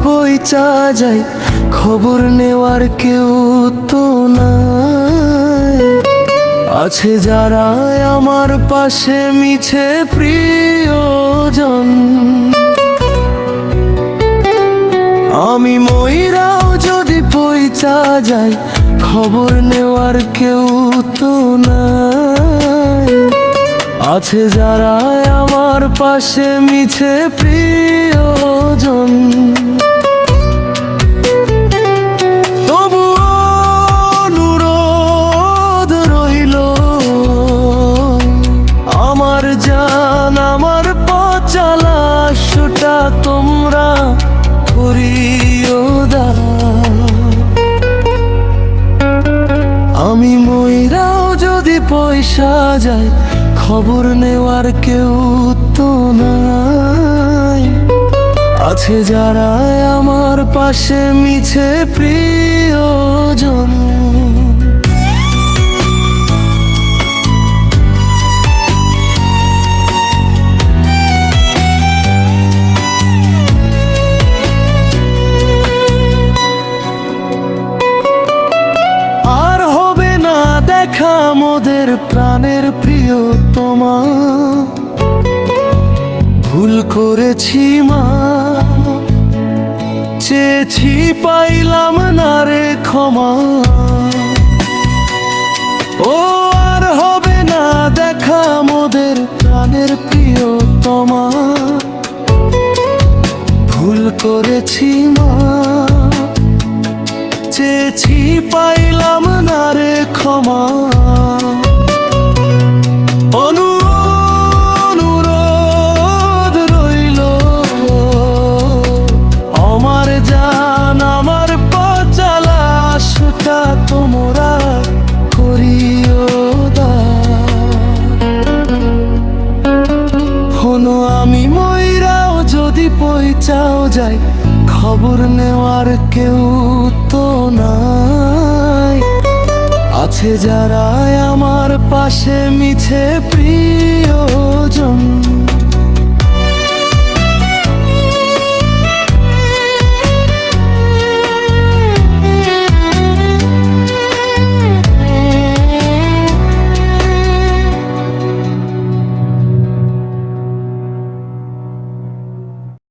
পৌঁছা যায়, খবর নেওয়ার কেউ তো নাই। আছে যারা আমার পাশে মিছে প্রিয়জন, আমি মইরাও যদি পৌঁছা যাই, খবর নেওয়ার কেউ তো নাই। আছে যারা আমার পাশে মিছে প্রিয়জন, তবুও অনুরোধ রইল, আমার জান আমার পথ চলা সেটা তোমরা করিও দাও। আমি মইরাও যদি পয়সা যায়, খবর নেওয়ার কেউ তো নাই। আছে যারা আমার পাশে মিছে প্রিয়জন, দেখা মোদের প্রাণের প্রিয়তমা। ভুল করেছি মা, চেয়েছি পাইলাম না রে ক্ষমা। ও আর হবে না দেখা মোদের প্রাণের প্রিয়তমা। ভুল করেছি মা, চেয়েছি পাইলাম না রে ক্ষমা। অনুরোধ রইল, আমার জান আমার পথ চলা সেটা তোমরা করিও দাও। হনো আমি মইরাও যদি পৌঁছাও যাই, খবর নেওয়ার কেউ তো নাই। আছে যারা আমার পাশে মিছে প্রিয়জন।